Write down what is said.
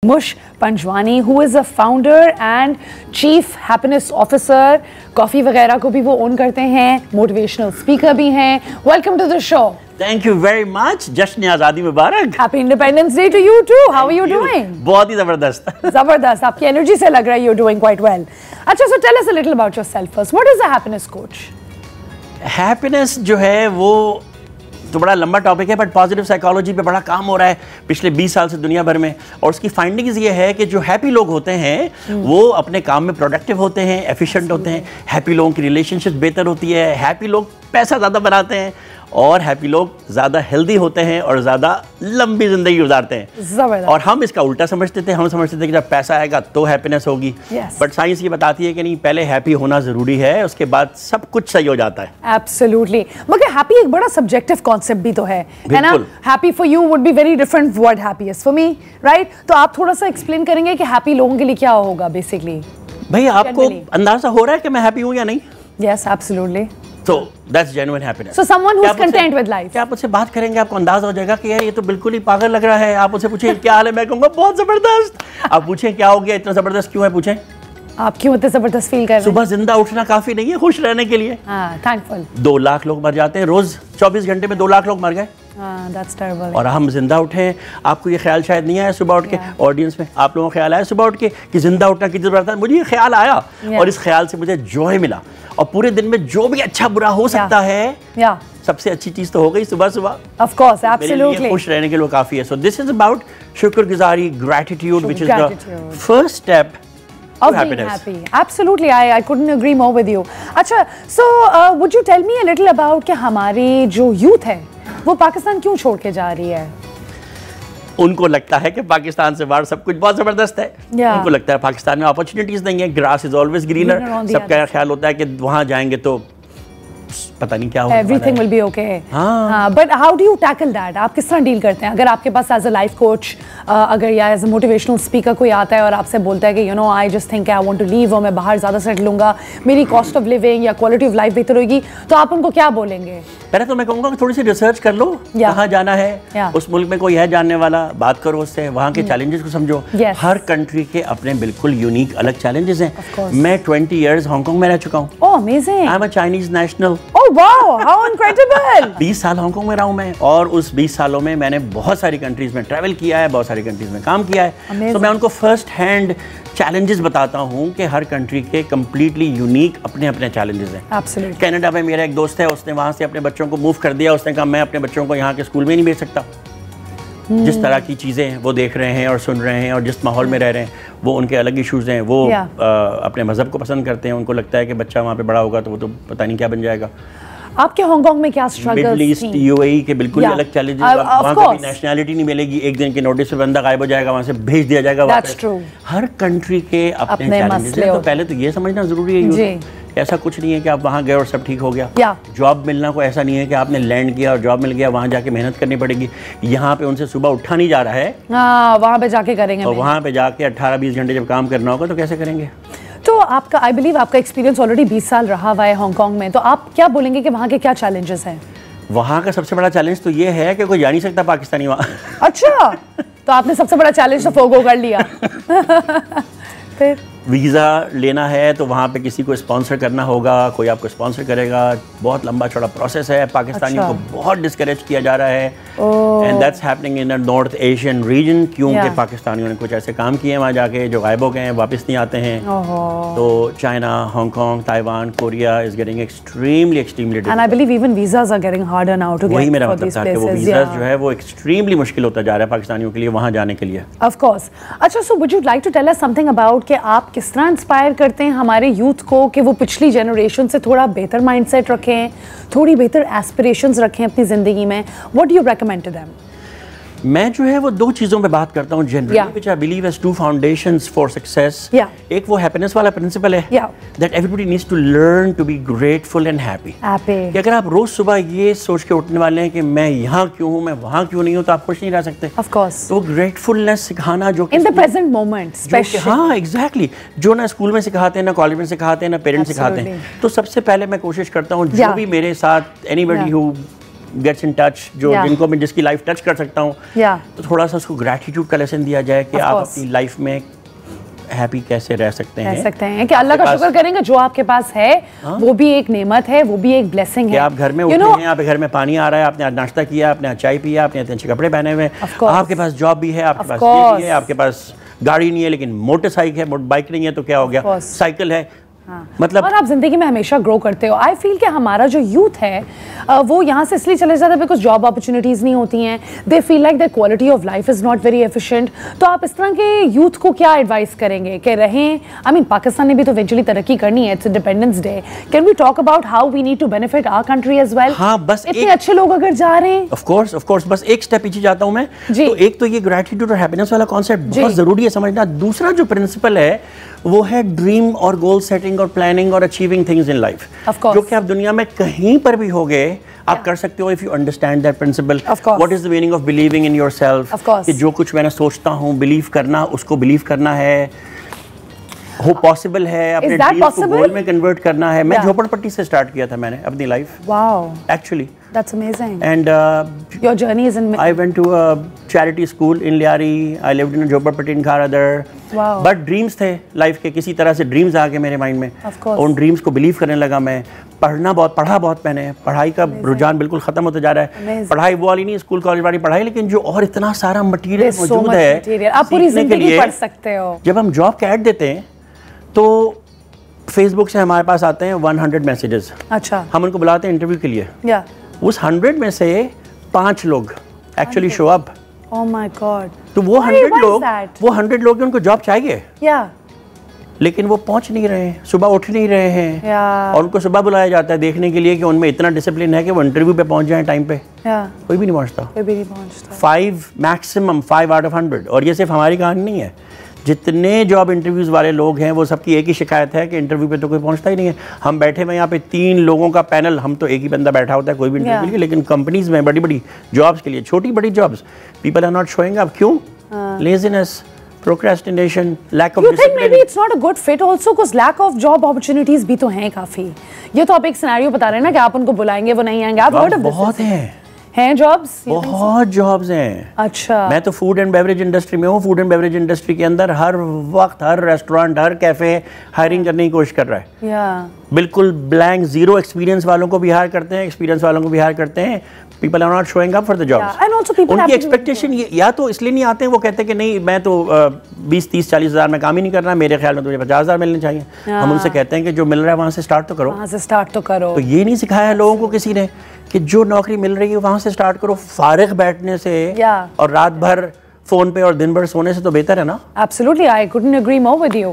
Mush Panjwani, who is a founder and chief happiness officer. Coffee वगैरह को भी वो ओन करते हैं, मोटिवेशनल स्पीकर भी हैं. Welcome to the show. Thank you very much. जश्न आज़ादी मुबारक. Happy Independence Day to you too. How are you doing? बहुत ही ज़बरदस्त. ज़बरदस्त. आपकी एनर्जी से लग रहा है you're doing quite well. अच्छा, so tell us a little about yourself first. What is a happiness coach? Happiness जो है वो तो बड़ा लंबा टॉपिक है, बट पॉजिटिव साइकोलॉजी पे बड़ा काम हो रहा है पिछले 20 साल से दुनिया भर में. और उसकी फाइंडिंग्स ये है कि जो हैप्पी लोग होते हैं वो अपने काम में प्रोडक्टिव होते हैं, एफिशिएंट होते हैं. हैप्पी लोगों की रिलेशनशिप बेहतर होती है. हैप्पी लोग पैसा ज़्यादा बनाते हैं और हैप्पी लोग ज़्यादा हेल्दी होते हैं और ज़्यादा लंबी ज़िंदगी गुजारते हैं. और हम इसका उल्टा समझते थे. हम समझते थे कि जब पैसा आएगा तो हैप्पीनेस होगी. बट साइंस ये बताती है कि नहीं, पहले हैप्पी होना ज़रूरी है, उसके बाद सब कुछ सही हो जाता है. एब्सोल्युटली. मगर हैप्पी एक बड़ा सब्जेक्टिव कॉन्सेप्ट भी तो है ना. Happy for you would be very different what happy is for me, right? तो आप थोड़ा सा एक्सप्लेन करेंगे कि हैप्पी लोगों के लिए क्या होगा बेसिकली. भाई आपको अंदाजा हो रहा है कि मैं हैप्पी हूँ या नहीं? Yes, absolutely. So that's genuine happiness. So someone who's content with life. क्या आप उससे बात करेंगे आपको अंदाजा हो जाएगा कि यार ये तो बिल्कुल ही पागल लग रहा है. आप उससे पूछें क्या हाल है, मैं कहूँगा बहुत जबरदस्त. आप पूछें क्या हो गया, इतना जबरदस्त क्यों है, पूछें आप क्यों इतने जबरदस्त फील कर रहे हैं. सुबह जिंदा उठना काफी नहीं है खुश रहने के लिए. थैंकफुल. 2 लाख लोग मर जाते हैं रोज. 24 घंटे में 2 लाख लोग मर गए. That's terrible. और हम जिंदा उठे. आपको ये ख्याल शायद नहीं आया सुबह उठ के, ऑडियंस में आप लोगों को ख्याल आया सुबह उठ के कि जिंदा उठना कितनी जरूरत है? मुझे ये ख्याल आया और इस ख्याल से मुझे जॉय मिला. और पूरे दिन में जो भी अच्छा बुरा हो सकता है, सबसे अच्छी चीज तो हो गई सुबह सुबह. Of course, absolutely. खुश रहने के लिए काफी है. So this is about शुक्रगुजारी, gratitude, which is the first step of being happy. Absolutely, I couldn't agree more with you. अच्छा, so would you tell me a little about कि हमारी जो youth है वो पाकिस्तान क्यों छोड़ के जा रही है? उनको लगता है कि पाकिस्तान से बाहर सब कुछ बहुत जबरदस्त है. उनको लगता है पाकिस्तान में अपॉर्चुनिटीज नहीं है. Grass is always greener. सबका ख्याल होता है कि वहां जाएंगे तो पता नहीं क्या होगा. Everything will be okay. But how do you tackle that? आप किस तरह डील करते हैं? अगर आपके पास एज अ लाइफ कोच अगर या एज अ मोटिवेशनल स्पीकर कोई आता है और आपसे बोलता है कि I just think I want to leave और मैं बाहर ज़्यादा सेटल लूँगा, मेरी कॉस्ट ऑफ लिविंग या क्वालिटी ऑफ लाइफ बेहतर होगी, तो आप उनको क्या बोलेंगे? पहले तो मैं कहूँगा कि थोड़ी सी रिसर्च कर लो, कहाँ जाना है, उस मुल्क में कोई है जानने वाला, बात करो उससे, वहाँ के चैलेंजेस को समझो. हर कंट्री के अपने बिल्कुल यूनिक अलग चैलेंजेस हैं. मैं 20 ईयर्स हांगकांग में रह चुका हूँ. ओह amazing. I am a Chinese national. Oh wow, how incredible. 20 साल हांगकांग में रहा हूँ मैं, और उस 20 सालों में मैंने बहुत सारी कंट्रीज में ट्रैवल किया है, बहुत सारी कंट्रीज में काम किया है. तो मैं उनको फर्स्ट हैंड चैलेंजेस बताता हूँ कि हर कंट्री के कंप्लीटली यूनिक अपने अपने चैलेंजेस हैं. Absolutely. कनाडा में मेरा एक दोस्त है, उसने वहाँ से अपने बच्चों को मूव कर दिया. उसने कहा मैं अपने बच्चों को यहाँ के स्कूल में नहीं भेज सकता. जिस तरह की चीज़ें वो देख रहे हैं और सुन रहे हैं और जिस माहौल में रह रहे हैं, वो उनके अलग इश्यूज़ हैं. वो अपने मज़हब को पसंद करते हैं. उनको लगता है कि बच्चा वहाँ पे बड़ा होगा तो वो तो पता नहीं क्या बन जाएगा. आपके हांगकांग में क्या स्ट्रगल्स थी? मिडिल ईस्ट, यूएई के बिल्कुल अलग चैलेंजेस. वहाँ कभी नेशनैलिटी नहीं मिलेगी. एक दिन के नोटिस पे बंदा गायब हो जाएगा, वहाँ से भेज दिया जाएगा वापस. हर कंट्री के अपने चैलेंजेस हैं. तो पहले तो ये समझना जरूरी है, ऐसा कुछ नहीं है कि आप वहाँ गए और सब ठीक हो गया. जॉब मिलना को ऐसा नहीं है कि आपने लैंड किया और जॉब मिल गया, वहाँ जाके मेहनत करनी पड़ेगी. यहाँ पे उनसे सुबह उठा नहीं जा रहा है, वहाँ पे जाके करेंगे. और वहाँ पे जाके 18-20 घंटे जब काम करना होगा तो कैसे करेंगे? तो आपका आई बिलीव आपका एक्सपीरियंस ऑलरेडी 20 साल रहा हुआ है हांगकांग में, तो आप क्या बोलेंगे कि वहाँ के क्या चैलेंजेस हैं? वहाँ का सबसे बड़ा चैलेंज तो ये है कि कोई जा नहीं सकता पाकिस्तानी वहाँ. अच्छा, तो आपने सबसे बड़ा चैलेंज तो फोगो कर लिया. फिर वीज़ा लेना है तो वहाँ पे किसी को स्पॉन्सर करना होगा, कोई आपको स्पॉन्सर करेगा. बहुत लंबा चौड़ा प्रोसेस है. पाकिस्तानियों को बहुत डिस्करेज किया जा रहा है. And that's happening in the north Asian region, क्योंकि पाकिस्तानियों ने कुछ ऐसे काम किए वहाँ जाके जो गायब हो गए हैं, वापस नहीं आते हैं. तो China, Hong Kong, Taiwan, Korea is getting extremely difficult. And I believe even visas are getting harder now to get. वही मेरा मतलब था कि वो वीज़ा जो है वो एक्सट्रीमली मुश्किल होता जा रहा है पाकिस्तानियों के लिए वहाँ जाने के लिए. Of course. अच्छा, so would you like to tell us something about कि आप किस तरह इंस्पायर करते हैं हमारे यूथ को कि वो पिछली जनरेशन से थोड़ा बेहतर माइंडसेट रखें, थोड़ी बेहतर एस्पिरेशंस रखें अपनी ज़िंदगी में? What do you recommend to them? मैं जो है वो 2 चीज़ों पे बात करता हूँ generally, which I believe as 2 foundations for success. एक वो हैप्पीनेस वाला प्रिंसिपल है, that everybody needs to learn to be grateful and happy. कि अगर आप रोज सुबह ये सोच के उठने वाले हैं कि मैं यहाँ क्यों हूँ, मैं वहाँ क्यों नहीं हूँ, तो आप खुश नहीं रह सकते. Of course. तो ग्रेटफुलनेस सिखाना जो in the present moment specially. हाँ एग्जैक्टली. जो ना स्कूल में सिखाते हैं, ना कॉलेज में सिखाते हैं, ना पेरेंट्स सिखाते हैं. तो सबसे पहले मैं कोशिश करता हूँ जो भी मेरे साथ anybody who gets in touch, जो जिनको मैं जिसकी लाइफ टच कर सकता हूँ, तो थोड़ा सा उसको ग्रैटिट्यूड का लेसन दिया जाए कि आप अपनी लाइफ में हैप्पी कैसे रह सकते हैं कि अल्लाह का शुक्र करेंगे जो आपके पास है वो भी एक नेमत है, वो भी एक ब्लेसिंग है। आप घर में उठे हैं, आपके घर में पानी आ रहा है, आपने आज नाश्ता किया, आपने आज चाय पिया, आपने अच्छे कपड़े पहने हुए हैं, आपके पास जॉब भी है, आपके पास ये भी है, आपके पास गाड़ी नहीं है लेकिन मोटरसाइकिल है, बाइक नहीं है तो क्या हो गया, साइकिल है, मतलब और आप जिंदगी में हमेशा ग्रो करते हो। आई फील कि हमारा जो यूथ है वो यहाँ से इसलिए चले जाते हैं बिकॉज जॉब अपॉर्चुनिटीज नहीं होती हैं, they feel like the quality of life is not very efficient. तो आप इस तरह के यूथ को क्या एडवाइस करेंगे कि रहें, आई मीन पाकिस्तान ने भी तो इवेंचुअली तरक्की करनी है, it's independence day, can we talk about how we need to benefit our country as well? हाँ, बस इतने अच्छे लोग अगर जा रहे हैं, ऑफ कोर्स बस एक स्टेप पीछे जाता हूँ मैं, तो एक तो ये ग्रेटिट्यूड और हैप्पीनेस वाला कॉन्सेप्ट बहुत जरूरी है समझना। दूसरा जो प्रिंसिपल है वो है ड्रीम और गोल सेटिंग और प्लानिंग और अचीविंग थिंग्स इन लाइफ, जो कि आप दुनिया में कहीं पर भी होगे आप कर सकते हो if you understand that principle. What is the meaning of believing in yourself, कि जो कुछ मैंने सोचता हूँ बिलीव करना, उसको बिलीव करना है, वो पॉसिबल है, अपने ड्रीम को गोल में कन्वर्ट करना है। मैं झोपड़पट्टी से स्टार्ट किया था मैंने अपनी life, wow, actually that's amazing, and your journey is in I went to a charity school in Liari, I lived in a झोपड़पट्टी in Kharadar, wow, but dreams थे लाइफ के, किसी तरह से ड्रीम्स आ गए मेरे माइंड में, उन ड्रीम्स को बिलीव करने लगा मैं। पढ़ा बहुत मैंने, पढ़ाई का रुझान बिल्कुल खत्म होता जा रहा है, पढ़ाई वो वाली नहीं स्कूल कॉलेज वाली पढ़ाई, लेकिन जो और इतना सारा मटेरियल मौजूद है आप पूरी जिंदगी पढ़ सकते हो। जब हम जॉब के ऐड देते हैं तो फेसबुक से हमारे पास आते हैं 100 मैसेजेस, अच्छा, हम उनको बुलाते हैं इंटरव्यू के लिए, उस 100 में से 5 लोग actually show up. Oh my God, तो वो 100 लोग उनको जॉब चाहिए, लेकिन वो पहुंच नहीं रहे हैं, सुबह उठ नहीं रहे हैं, और उनको सुबह बुलाया जाता है देखने के लिए कि उनमें इतना डिसिप्लिन है कि वो इंटरव्यू पे पहुंच जाएं टाइम पे, कोई भी नहीं पहुंचता। 5 मैक्सिमम 5 out of 100। और ये सिर्फ हमारी कहानी नहीं है, जितने जॉब इंटरव्यूज़ वाले लोग हैं वो सबकी एक ही शिकायत है कि इंटरव्यू पे तो कोई पहुंचता ही नहीं है। हम बैठे हुए यहाँ पे 3 लोगों का पैनल, हम तो एक ही बंदा बैठा होता है कोई भी इंटरव्यू के लिए, लेकिन कंपनीज में बड़ी जॉब्स के लिए, छोटी बड़ी jobs, people are not showing up. क्यों? Laziness, procrastination, lack of discipline. You think maybe it's not a good fit also because lack of job opportunities भी तो हैं काफी। ये तो आप एक सिनेरियो बता रहे हैं ना कि आप उनको बुलाएंगे वो नहीं आएंगे, आप बहुत हैं जॉब्स, बहुत जॉब्स हैं। अच्छा, मैं तो फूड एंड बेवरेज इंडस्ट्री में हूँ, फूड एंड बेवरेज इंडस्ट्री के अंदर हर वक्त हर रेस्टोरेंट, हर कैफे हायरिंग करने की कोशिश कर रहा है, बिल्कुल ब्लैंक जीरो एक्सपीरियंस वालों को भी हायर करते हैं, एक्सपीरियंस वालों को भी हायर करते हैं। People are not showing up for the jobs. उनकी एक्सपेक्टेशन या तो इसलिए नहीं आते हैं, वो कहते हैं कि नहीं मैं तो 20, 30, 40 हज़ार में काम ही नहीं करना, मेरे ख्याल में तुझे 50,000 मिलने चाहिए। हम उनसे कहते हैं कि जो मिल रहा है वहाँ से स्टार्ट तो करो, तो ये नहीं सिखाया लोगों को किसी ने कि जो नौकरी मिल रही है वहाँ से स्टार्ट करो। फारिग बैठने से और रात भर फोन पे और दिन भर सोने से तो बेहतर है ना। Absolutely, I couldn't agree more with you.